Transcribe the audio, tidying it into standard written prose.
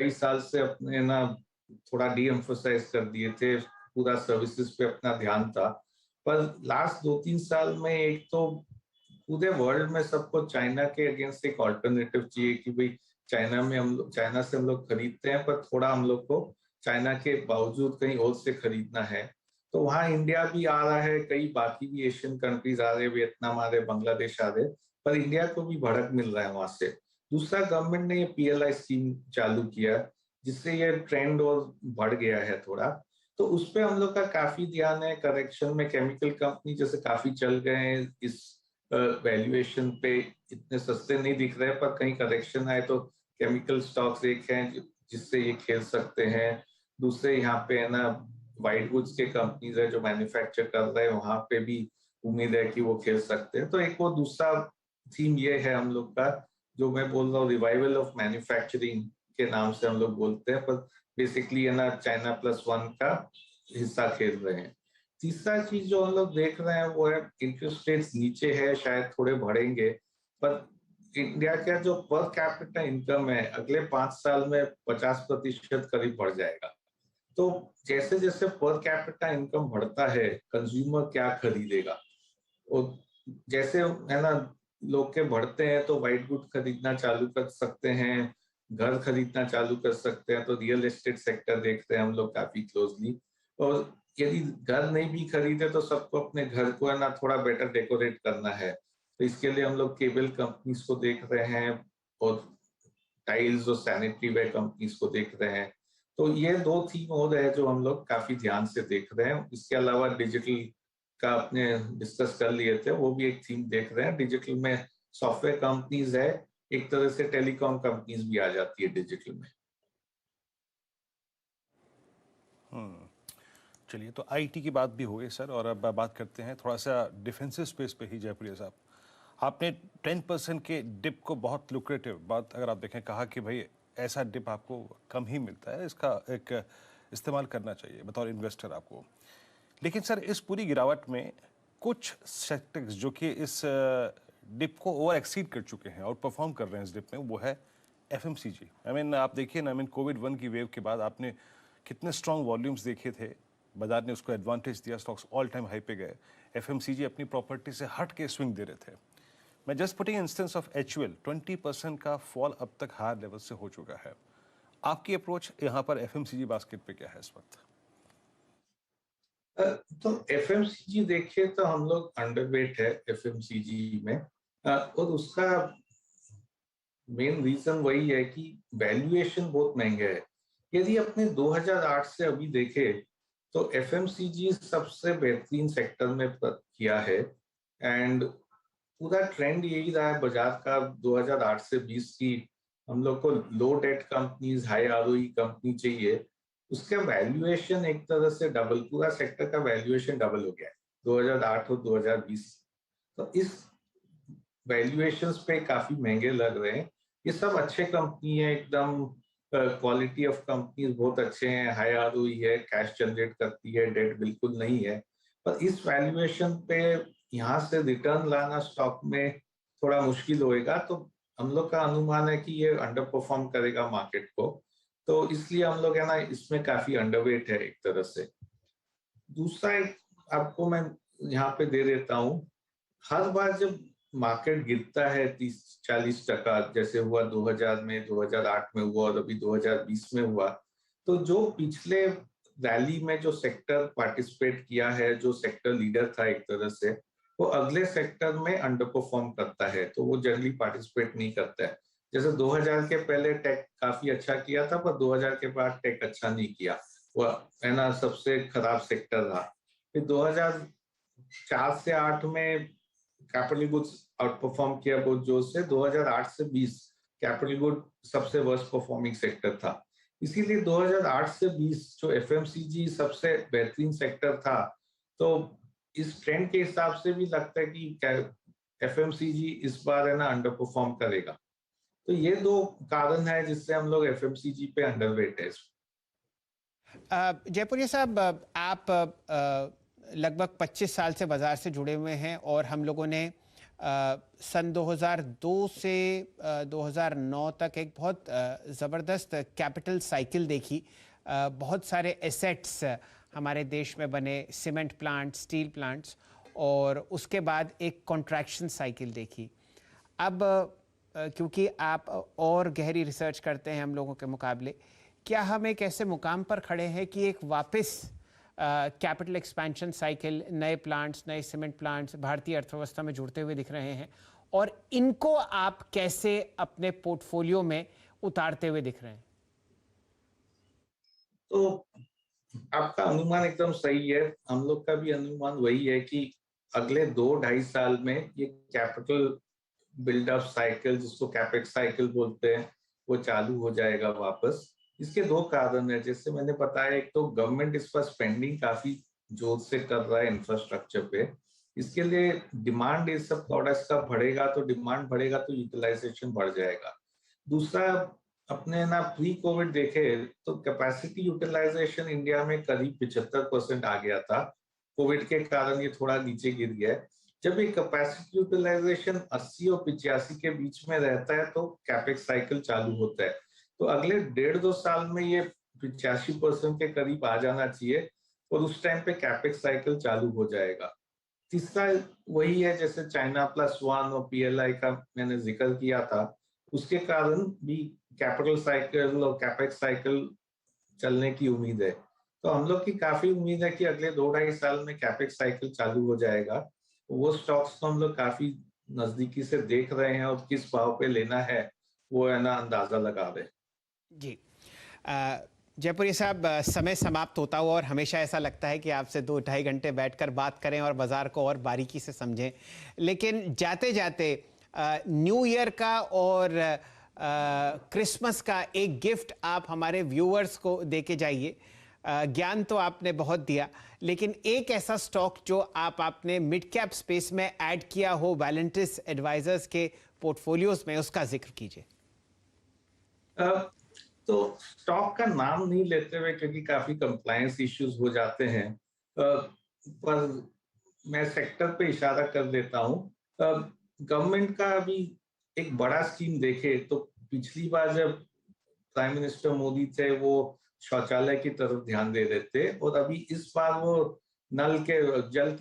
कई साल से अपने ना थोड़ा डी एम्फोसाइज कर दिए थे, पूरा सर्विसेज पे अपना ध्यान था। पर लास्ट 2-3 साल में एक तो पूरे वर्ल्ड में सबको चाइना के अगेंस्ट एक ऑल्टरनेटिव चाहिए कि भाई चाइना से हम लोग खरीदते हैं, पर थोड़ा हम लोग को चाइना के बावजूद कहीं और से खरीदना है। तो वहाँ इंडिया भी आ रहा है, कई बाकी भी एशियन कंट्रीज आ रहे, वियतनाम आ रहे, बांग्लादेश आ रहे, पर इंडिया को भी भड़क मिल रहा है वहां से। दूसरा, गवर्नमेंट ने ये पीएलआई स्कीम चालू किया, जिससे ये ट्रेंड और बढ़ गया है थोड़ा। तो उस पे हम लोग का काफी ध्यान है। करेक्शन में केमिकल कंपनी जैसे काफी चल गए हैं, इस वैल्यूएशन पे इतने सस्ते नहीं दिख रहे, पर कहीं करेक्शन आए तो केमिकल स्टॉक्स एक हैं जिससे ये खेल सकते हैं। दूसरे यहाँ पे है ना वाइट गुड्स के कंपनीज है जो मैन्युफैक्चर कर रहे हैं, वहां पे भी उम्मीद है कि वो खेल सकते हैं। तो एक वो दूसरा थीम ये है हम लोग का, जो मैं बोल रहा हूँ रिवाइवल ऑफ मैन्युफैक्चरिंग के नाम से हम लोग बोलते हैं, पर बेसिकली है ना चाइना प्लस वन का हिस्सा खेल रहे हैं। तीसरा चीज जो हम लोग देख रहे हैं वो है इंटरेस्ट रेट्स नीचे है, शायद थोड़े बढ़ेंगे, पर इंडिया का जो पर कैपिटा इनकम है अगले 5 साल में 50% करीब बढ़ जाएगा। तो जैसे जैसे पर कैपिटा इनकम बढ़ता है, कंज्यूमर क्या खरीदेगा, और जैसे है ना लोग के बढ़ते हैं तो वाइट गुड खरीदना चालू कर सकते हैं, घर खरीदना चालू कर सकते हैं। तो रियल एस्टेट सेक्टर देखते हैं हम लोग काफी क्लोजली। और यदि घर नहीं भी खरीदे तो सबको अपने घर को है ना थोड़ा बेटर डेकोरेट करना है, तो इसके लिए हम लोग केबल कंपनीज को देख रहे हैं, और टाइल्स और सैनिटरी वेयर कंपनीज को देख रहे हैं। तो ये दो थीम और है जो हम लोग काफी ध्यान से देख रहे हैं। इसके अलावा डिजिटल का अपने डिस्कस कर लिए थे, वो भी एक थीम देख रहे हैं। डिजिटल में सॉफ्टवेयर कंपनीज है, एक तरह से टेलीकॉम कंपनीज भी आ जाती है डिजिटल में। चलिए, तो आईटी की बात भी हो गई सर, और अब बात करते हैं थोड़ा सा डिफेंसिव स्पेस पे ही। जयपुरिया साहब, आपने 10% के डिप को बहुत लुक्रेटिव बात अगर आप देखें कहा कि भाई ऐसा डिप आपको कम ही मिलता है, इसका एक इस्तेमाल करना चाहिए बतौर इन्वेस्टर आपको। लेकिन सर इस पूरी गिरावट में कुछ सेक्टर्स जो कि इस डिप को ओवर एक्सीड कर चुके हैं और परफॉर्म कर रहे हैं इस डिप में, वो है एफएमसीजी। आई मीन आप देखिए ना, आई मीन कोविड-1 की वेव के बाद आपने कितने स्ट्रॉन्ग वॉल्यूम्स देखे थे, बाजार ने उसको एडवांटेज दिया, स्टॉक्स ऑल टाइम हाई पे गए। एफएमसीजी अपनी प्रॉपर्टी से हट के स्विंग दे रहे थे। मैं just putting instance of HUL, 20% का फॉल अब तक हायर लेवल से हो चुका है। आपकी अप्रोच यहाँ पर एफएमसीजी बास्केट पे क्या है इस वक्त? तो एफएमसीजी देखिए तो हम लोग अंडरवेट है एफएमसीजी में, और उसका मेन रीजन वही है कि वैल्यूएशन बहुत महंगे है। यदि अपने 2008 से अभी देखे तो एफएमसीजी सबसे बेहतरीन सेक्टर में किया है, एंड पूरा ट्रेंड यही रहा है बाजार का 2008 से 20 की। हम लोग को low debt companies, high ROE company चाहिए। उसका वैल्यूएशन एक तरह से डबल, पूरा सेक्टर का वैल्यूएशन डबल हो गया है 2008 और 2020। तो इस वैल्यूएशंस पे काफी महंगे लग रहे हैं। ये सब अच्छे कंपनी है, एकदम क्वालिटी ऑफ कंपनीज बहुत अच्छे हैं, हाई आरओई है, कैश जनरेट करती है, डेट बिल्कुल नहीं है। पर इस वैल्यूएशन पे यहाँ से रिटर्न लाना स्टॉक में थोड़ा मुश्किल होएगा। तो हम लोग का अनुमान है कि ये अंडर परफॉर्म करेगा मार्केट को, तो इसलिए हम लोग है ना इसमें काफी अंडरवेट है एक तरह से। दूसरा एक आपको मैं यहाँ पे दे देता हूँ, हर बार जब मार्केट गिरता है 30-40%, जैसे हुआ 2000 में, 2008 में हुआ और अभी 2020 में हुआ, तो जो पिछले रैली में जो सेक्टर पार्टिसिपेट किया है, जो सेक्टर लीडर था एक तरह से, वो अगले सेक्टर में अंडर परफॉर्म करता है, तो वो जनरली पार्टिसिपेट नहीं करता है। जैसे 2000 के पहले टेक काफी अच्छा किया था, पर 2000 के बाद टेक अच्छा नहीं किया, वो है ना सबसे खराब सेक्टर रहा। फिर 2004 से 8 में कैपिटल गुड्स आउट परफॉर्म किया बहुत जोर से। 2008 से 20 कैपिटल गुड सबसे वर्स्ट परफॉर्मिंग सेक्टर था। इसीलिए 2008 से 20 जो एफएमसीजी सबसे बेहतरीन सेक्टर था, तो इस ट्रेंड के हिसाब से भी लगता है कि एफएमसीजी इस बार है ना अंडर परफॉर्म करेगा। तो ये दो कारण है जिससे हम लोग एफएमसीजी पे अंडरवेट है। जयपुरिया साहब, आप लगभग 25 साल से बाजार से जुड़े हुए हैं, और हम लोगों ने सन 2002 से 2009 तक एक बहुत ज़बरदस्त कैपिटल साइकिल देखी। बहुत सारे एसेट्स हमारे देश में बने, सीमेंट प्लांट, स्टील प्लांट्स, और उसके बाद एक कॉन्ट्रैक्शन साइकिल देखी। अब क्योंकि आप और गहरी रिसर्च करते हैं हम लोगों के मुकाबले, क्या हम एक ऐसे मुकाम पर खड़े हैं कि एक वापस कैपिटल एक्सपेंशन साइकिल, नए प्लांट्स, नए सीमेंट प्लांट्स भारतीय अर्थव्यवस्था में जुड़ते हुए दिख रहे हैं, और इनको आप कैसे अपने पोर्टफोलियो में उतारते हुए दिख रहे हैं? तो आपका अनुमान एकदम सही है। हम लोग का भी अनुमान वही है कि अगले 2-2.5 साल में ये कैपिटल बिल्डअप साइकिल, जिसको कैपेक्स साइकिल बोलते हैं, वो चालू हो जाएगा वापस। इसके दो कारण है, जैसे मैंने बताया, एक तो गवर्नमेंट इस पर स्पेंडिंग काफी जोर से कर रहा है इंफ्रास्ट्रक्चर पे। इसके लिए डिमांड इस सब प्रोडक्ट्स का बढ़ेगा, तो डिमांड बढ़ेगा तो यूटिलाइजेशन बढ़ जाएगा। दूसरा, अपने ना प्री कोविड देखे तो कैपेसिटी यूटिलाइजेशन इंडिया में करीब 75% आ गया था। कोविड के कारण ये थोड़ा नीचे गिर गया है। जब ये कैपेसिटी यूटिलाइजेशन 80 और 85 के बीच में रहता है तो कैपेक्स साइकिल चालू होता है। तो अगले 1.5-2 साल में ये 85% के करीब आ जाना चाहिए, और उस टाइम पे कैपेक्स साइकिल चालू हो जाएगा। तीसरा वही है, जैसे चाइना प्लस वन और पीएलआई का मैंने जिक्र किया था, उसके कारण भी कैपिटल साइकिल और कैपेक्स साइकिल चलने की उम्मीद है। तो हम लोग की काफी उम्मीद है कि अगले 2-2.5 साल में कैपेक्स साइकिल चालू हो जाएगा। वो स्टॉक्स तो हम लोग काफी नजदीकी से देख रहे हैं, और किस भाव पे लेना है वो है ना अंदाजा लगा रहे हैं। जी। जयपुरी साहब, समय समाप्त होता हुआ, और हमेशा ऐसा लगता है कि आपसे 2-2.5 घंटे बैठकर बात करें और बाजार को और बारीकी से समझें, लेकिन जाते जाते न्यू ईयर का और क्रिसमस का एक गिफ्ट आप हमारे व्यूअर्स को दे के जाइए। ज्ञान तो आपने बहुत दिया, लेकिन एक ऐसा स्टॉक जो आपने मिड कैप स्पेस में ऐड किया हो वैलेंटिस एडवाइजर्स के पोर्टफोलियोज में, उसका जिक्र कीजिए। तो स्टॉक का नाम नहीं लेते हुए, क्योंकि काफी कंप्लायंस इश्यूज हो जाते हैं, पर मैं सेक्टर पे इशारा कर देता हूँ। गवर्नमेंट का अभी एक बड़ा स्कीम देखे तो, पिछली बार जब प्राइम मिनिस्टर मोदी थे वो शौचालय की तरफ ध्यान दे रहे थे, और अभी इस बार वो नल के जल के